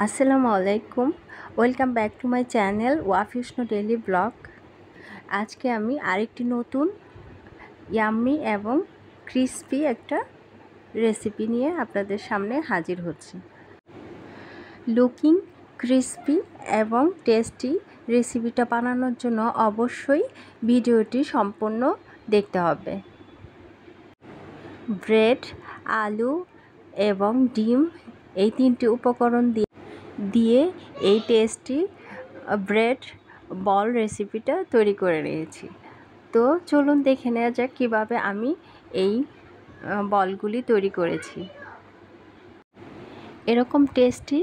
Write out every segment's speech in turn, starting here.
আসসালামু আলাইকুম, welcome back to my channel ওয়াফিউষ্ণ ডেইলি ব্লগ। আজকে আমি আরেকটি নতুন ইয়াম্মি এবং ক্রিসপি একটা রেসিপি নিয়ে আপনাদের সামনে হাজির হচ্ছি। লুকিং ক্রিসপি এবং টেস্টি রেসিপিটা বানানোর জন্য অবশ্যই ভিডিওটি সম্পূর্ণ দেখতে হবে। ব্রেড, আলু এবং ডিম এই তিনটি উপকরণ দিয়ে এই টেস্টি ব্রেড বল রেসিপিটা তৈরি করে নিয়েছি। তো চলুন দেখে নেওয়া যাক কীভাবে আমি এই বলগুলি তৈরি করেছি। এরকম টেস্টি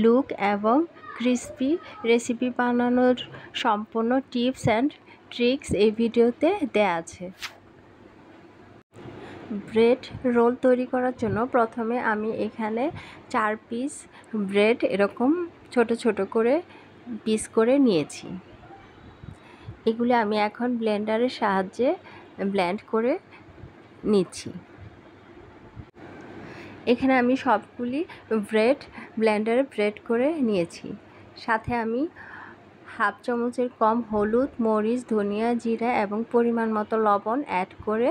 লুক এবং ক্রিসপি রেসিপি বানানোর সম্পূর্ণ টিপস অ্যান্ড ট্রিক্স এই ভিডিওতে দেয়া আছে। ব্রেড রোল তৈরি করার জন্য প্রথমে আমি এখানে 4 পিস ব্রেড এরকম ছোট ছোট করে পিস করে নিয়েছি। এগুলি আমি এখন ব্লেন্ডারের সাহায্যে ব্লেন্ড করে নিচ্ছি। এখানে আমি সবগুলি ব্রেড ব্লেন্ডারে ব্রেড করে নিয়েছি। সাথে আমি হাফ চামচের কম হলুদ, মরিচ, ধনিয়া, জিরা এবং পরিমাণ মতো লবণ অ্যাড করে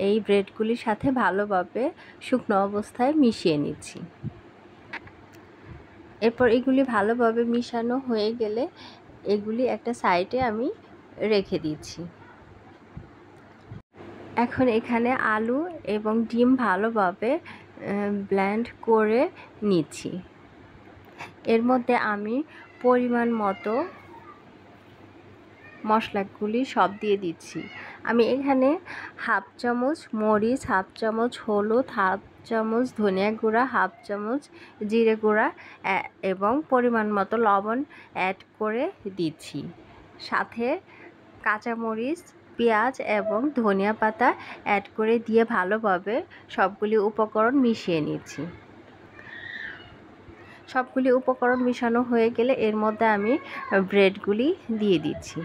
এই ব্রেডগুলির সাথে ভালোভাবে শুকনো অবস্থায় মিশিয়ে নিচ্ছি। এরপর এগুলি ভালোভাবে মিশানো হয়ে গেলে এগুলি একটা সাইডে আমি রেখে দিচ্ছি। এখন এখানে আলু এবং ডিম ভালোভাবে ব্লেন্ড করে নিচ্ছি। এর মধ্যে আমি পরিমাণ মতো মশলাগুলি সব দিয়ে দিচ্ছি। আমি এখানে হাফ চামচ মরিচ, হাফ চামচ হলুদ, হাফ চামচ ধনিয়া গুঁড়া, হাফ চামচ জিরে গুঁড়া এবং পরিমাণ মতো লবণ অ্যাড করে দিচ্ছি। সাথে কাঁচামরিচ, পেঁয়াজ এবং ধনিয়া পাতা অ্যাড করে দিয়ে ভালোভাবে সবগুলি উপকরণ মিশিয়ে নিচ্ছি। সবগুলি উপকরণ মিশানো হয়ে গেলে এর মধ্যে আমি ব্রেডগুলি দিয়ে দিচ্ছি।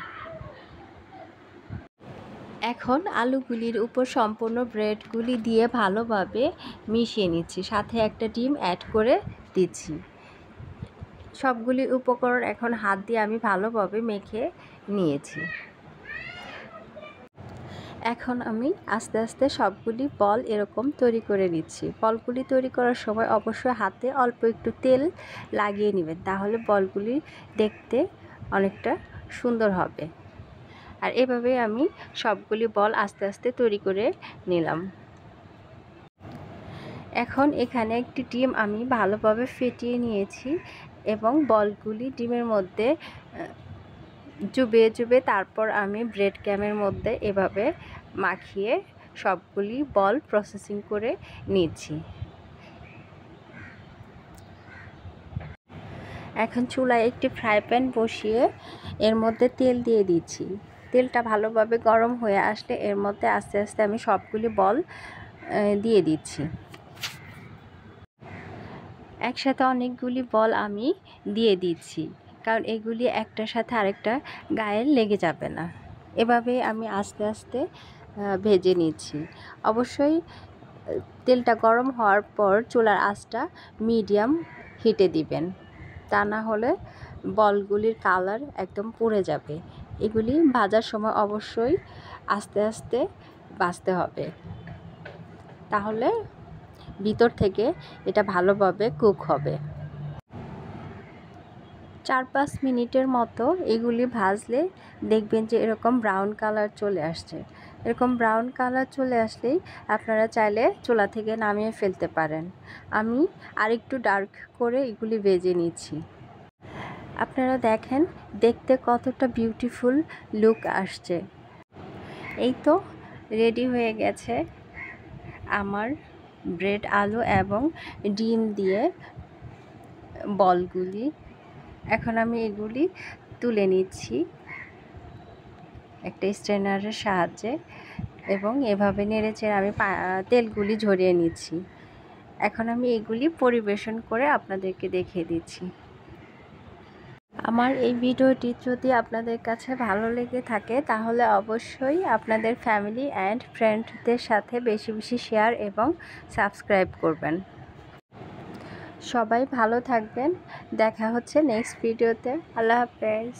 এখন আলুগুলির উপর সম্পূর্ণ ব্রেডগুলি দিয়ে ভালোভাবে মিশিয়ে নিচ্ছি। সাথে একটা ডিম অ্যাড করে দিচ্ছি। সবগুলি উপকরণ এখন হাত দিয়ে আমি ভালোভাবে মেখে নিয়েছি। এখন আমি আস্তে আস্তে সবগুলি বল এরকম তৈরি করে নিচ্ছি। বলগুলি তৈরি করার সময় অবশ্যই হাতে অল্প একটু তেল লাগিয়ে নেবেন, তাহলে বলগুলি দেখতে অনেকটা সুন্দর হবে। আর এভাবে আমি সবগুলি বল আস্তে আস্তে তৈরি করে নিলাম। এখন এখানে একটি ডিম আমি ভালোভাবে ফেটিয়ে নিয়েছি এবং বলগুলি ডিমের মধ্যে চুবিয়ে তারপর আমি ব্রেড ক্যামের মধ্যে এভাবে মাখিয়ে সবগুলি বল প্রসেসিং করে নিচ্ছি। এখন চুলায় একটি ফ্রাই প্যান বসিয়ে এর মধ্যে তেল দিয়ে দিচ্ছি। তেলটা ভালোভাবে গরম হয়ে আসলে এর মধ্যে আস্তে আস্তে আমি সবগুলি বল দিয়ে দিচ্ছি। একসাথে অনেকগুলি বল আমি দিয়ে দিচ্ছি, কারণ এগুলি একটার সাথে আরেকটা গায়ে লেগে যাবে না। এভাবে আমি আস্তে আস্তে ভেজে নিচ্ছি। অবশ্যই তেলটা গরম হওয়ার পর চুলার আঁচটা মিডিয়াম হিটে দিবেন, তা না হলে বলগুলির কালার একদম পুড়ে যাবে। এগুলি ভাজার সময় অবশ্যই আস্তে আস্তে ভাজতে হবে, তাহলে ভিতর থেকে এটা ভালোভাবে কুক হবে। 4-5 মিনিটের মতো এগুলি ভাজলে দেখবেন যে এরকম ব্রাউন কালার চলে আসছে। এরকম ব্রাউন কালার চলে আসলেই আপনারা চাইলে চুলা থেকে নামিয়ে ফেলতে পারেন। আমি আরেকটু ডার্ক করে এগুলি ভেজে নিচ্ছি। আপনারা দেখেন দেখতে কতটা বিউটিফুল লুক আসছে। এই তো রেডি হয়ে গেছে আমার ব্রেড, আলু এবং ডিম দিয়ে বলগুলি। এখন আমি এগুলি তুলে নিচ্ছি একটা স্ট্রেনারের সাহায্যে এবং এভাবে নেড়েচেড়ে আমি তেলগুলি ঝরিয়ে নিচ্ছি। এখন আমি এগুলি পরিবেশন করে আপনাদেরকে দেখিয়ে দিচ্ছি। আমার এই ভিডিওটি যদি আপনাদের কাছে ভালো লেগে থাকে তাহলে অবশ্যই আপনাদের ফ্যামিলি অ্যান্ড ফ্রেন্ডদের সাথে বেশি বেশি শেয়ার এবং সাবস্ক্রাইব করবেন। সবাই ভালো থাকবেন। দেখা হচ্ছে নেক্সট ভিডিওতে। আল্লাহ হাফেজ।